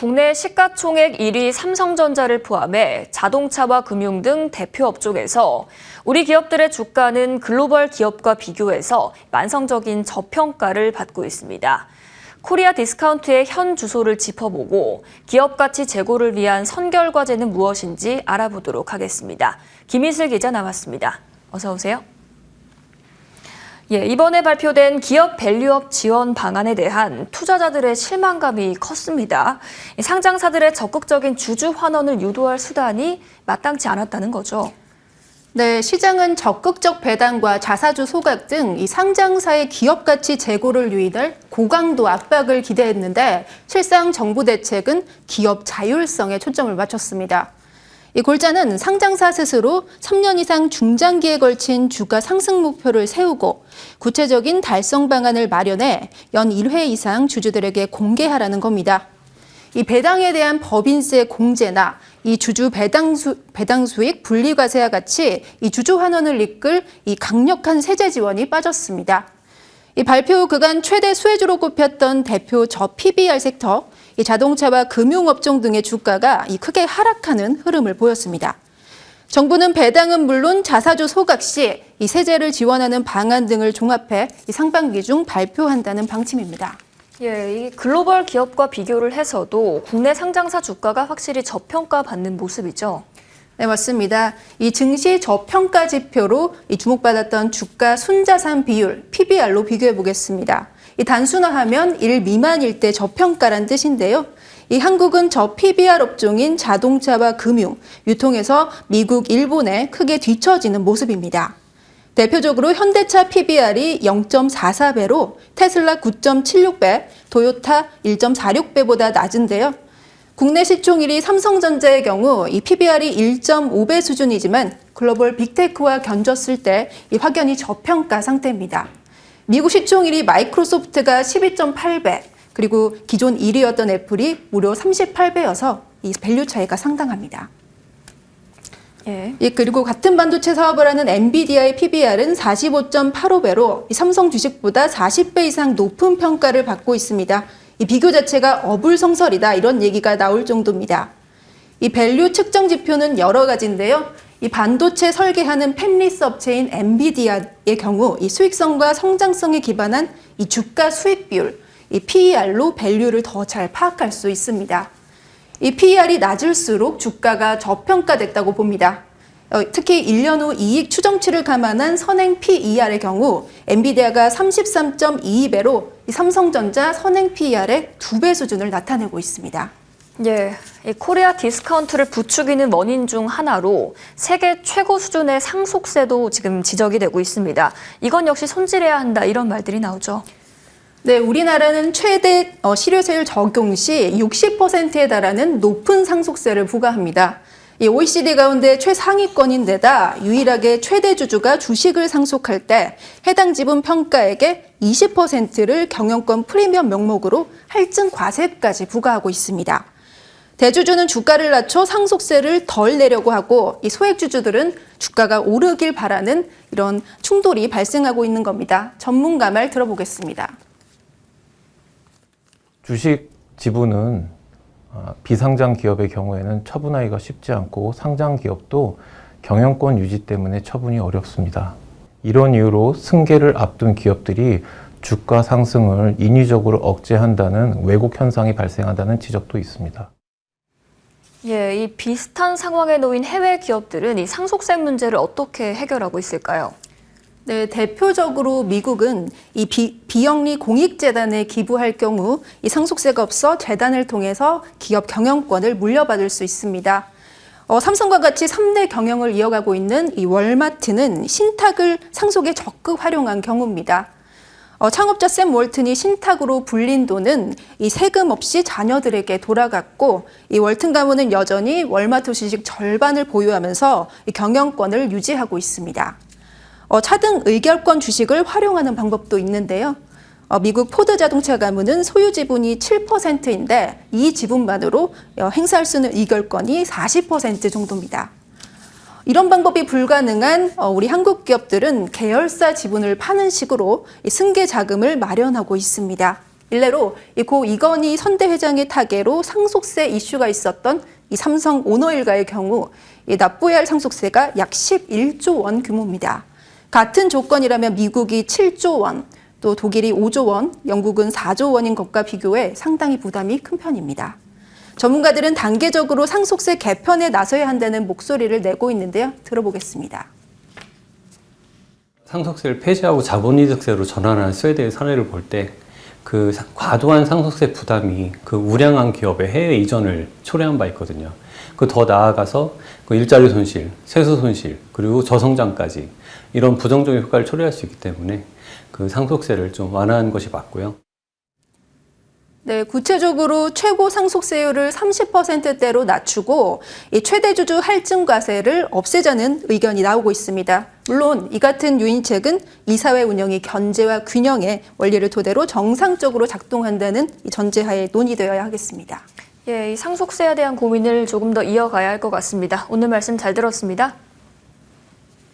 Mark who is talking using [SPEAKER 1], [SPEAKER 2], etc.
[SPEAKER 1] 국내 시가총액 1위 삼성전자를 포함해 자동차와 금융 등 대표 업종에서 우리 기업들의 주가는 글로벌 기업과 비교해서 만성적인 저평가를 받고 있습니다. 코리아 디스카운트의 현 주소를 짚어보고 기업 가치 제고를 위한 선결 과제는 무엇인지 알아보도록 하겠습니다. 김희슬 기자 나왔습니다. 어서 오세요. 이번에 발표된 기업 밸류업 지원 방안에 대한 투자자들의 실망감이 컸습니다. 상장사들의 적극적인 주주 환원을 유도할 수단이 마땅치 않았다는 거죠.
[SPEAKER 2] 네, 시장은 적극적 배당과 자사주 소각 등 이 상장사의 기업 가치 제고를 유인할 고강도 압박을 기대했는데 실상 정부 대책은 기업 자율성에 초점을 맞췄습니다. 이 골자는 상장사 스스로 3년 이상 중장기에 걸친 주가 상승 목표를 세우고 구체적인 달성 방안을 마련해 연 1회 이상 주주들에게 공개하라는 겁니다. 이 배당에 대한 법인세 공제나 이 주주 배당 수익 분리과세와 같이 이 주주 환원을 이끌 이 강력한 세제 지원이 빠졌습니다. 이 발표 후 그간 최대 수혜주로 꼽혔던 대표 PBR 섹터, 이 자동차와 금융업종 등의 주가가 크게 하락하는 흐름을 보였습니다. 정부는 배당은 물론 자사주 소각 시 이 세제를 지원하는 방안 등을 종합해 이 상반기 중 발표한다는 방침입니다.
[SPEAKER 1] 이 글로벌 기업과 비교를 해서도 국내 상장사 주가가 확실히 저평가받는 모습이죠.
[SPEAKER 2] 네, 맞습니다. 이 증시 저평가 지표로 주목받았던 주가 순자산 비율, PBR로 비교해 보겠습니다. 이 단순화하면 1 미만일 때 저평가란 뜻인데요. 이 한국은 PBR 업종인 자동차와 금융, 유통에서 미국, 일본에 크게 뒤처지는 모습입니다. 대표적으로 현대차 PBR이 0.44배로 테슬라 9.76배, 토요타 1.46배보다 낮은데요. 국내 시총 1위 삼성전자의 경우 이 PBR이 1.5배 수준이지만 글로벌 빅테크와 견줬을 때 이 확연히 저평가 상태입니다. 미국 시총 1위 마이크로소프트가 12.8배, 그리고 기존 1위였던 애플이 무려 38배여서 이 밸류 차이가 상당합니다. 그리고 같은 반도체 사업을 하는 엔비디아의 PBR은 45.85배로 삼성 주식보다 40배 이상 높은 평가를 받고 있습니다. 이 비교 자체가 어불성설이다 이런 얘기가 나올 정도입니다. 이 밸류 측정 지표는 여러 가지인데요. 이 반도체 설계하는 팹리스 업체인 엔비디아의 경우 이 수익성과 성장성에 기반한 이 주가 수익 비율, 이 PER로 밸류를 더 잘 파악할 수 있습니다. 이 PER이 낮을수록 주가가 저평가됐다고 봅니다. 특히 1년 후 이익 추정치를 감안한 선행 PER의 경우 엔비디아가 33.22배로 삼성전자 선행 PER의 2배 수준을 나타내고 있습니다.
[SPEAKER 1] 이 코리아 디스카운트를 부추기는 원인 중 하나로 세계 최고 수준의 상속세도 지금 지적이 되고 있습니다. 이건 역시 손질해야 한다 이런 말들이 나오죠.
[SPEAKER 2] 네, 우리나라는 최대 실효세율 적용 시 60%에 달하는 높은 상속세를 부과합니다. 이 OECD 가운데 최상위권인데다 유일하게 최대 주주가 주식을 상속할 때 해당 지분 평가액의 20%를 경영권 프리미엄 명목으로 할증 과세까지 부과하고 있습니다. 대주주는 주가를 낮춰 상속세를 덜 내려고 하고 이 소액 주주들은 주가가 오르길 바라는 이런 충돌이 발생하고 있는 겁니다. 전문가 말 들어보겠습니다.
[SPEAKER 3] 주식 지분은 비상장 기업의 경우에는 처분하기가 쉽지 않고 상장 기업도 경영권 유지 때문에 처분이 어렵습니다. 이런 이유로 승계를 앞둔 기업들이 주가 상승을 인위적으로 억제한다는 왜곡 현상이 발생한다는 지적도 있습니다.
[SPEAKER 1] 이 비슷한 상황에 놓인 해외 기업들은 이 상속세 문제를 어떻게 해결하고 있을까요?
[SPEAKER 2] 네, 대표적으로 미국은 이 비영리 공익재단에 기부할 경우 이 상속세가 없어 재단을 통해서 기업 경영권을 물려받을 수 있습니다. 삼성과 같이 3대 경영을 이어가고 있는 이 월마트는 신탁을 상속에 적극 활용한 경우입니다. 창업자 샘 월튼이 신탁으로 불린 돈은 이 세금 없이 자녀들에게 돌아갔고 이 월튼 가문은 여전히 월마트 주식 절반을 보유하면서 이 경영권을 유지하고 있습니다. 차등 의결권 주식을 활용하는 방법도 있는데요. 미국 포드 자동차 가문은 소유 지분이 7%인데 이 지분만으로 행사할 수 있는 의결권이 40% 정도입니다. 이런 방법이 불가능한 우리 한국 기업들은 계열사 지분을 파는 식으로 승계 자금을 마련하고 있습니다. 일례로 고 이건희 선대 회장의 타계로 상속세 이슈가 있었던 이 삼성 오너일가의 경우 이 납부해야 할 상속세가 약 11조 원 규모입니다. 같은 조건이라면 미국이 7조 원, 또 독일이 5조 원, 영국은 4조 원인 것과 비교해 상당히 부담이 큰 편입니다. 전문가들은 단계적으로 상속세 개편에 나서야 한다는 목소리를 내고 있는데요. 들어보겠습니다.
[SPEAKER 4] 상속세를 폐지하고 자본이득세로 전환한 스웨덴의 사례를 볼 때 그 과도한 상속세 부담이 그 우량한 기업의 해외 이전을 초래한 바 있거든요. 그 더 나아가서 그 일자리 손실, 세수 손실, 그리고 저성장까지 이런 부정적인 효과를 초래할 수 있기 때문에 그 상속세를 좀 완화한 것이 맞고요.
[SPEAKER 2] 네, 구체적으로 최고 상속세율을 30%대로 낮추고 이 최대주주 할증과세를 없애자는 의견이 나오고 있습니다. 물론 이 같은 유인책은 이사회 운영이 견제와 균형의 원리를 토대로 정상적으로 작동한다는 이 전제하에 논의되어야 하겠습니다.
[SPEAKER 1] 이 상속세에 대한 고민을 조금 더 이어가야 할 것 같습니다. 오늘 말씀 잘 들었습니다.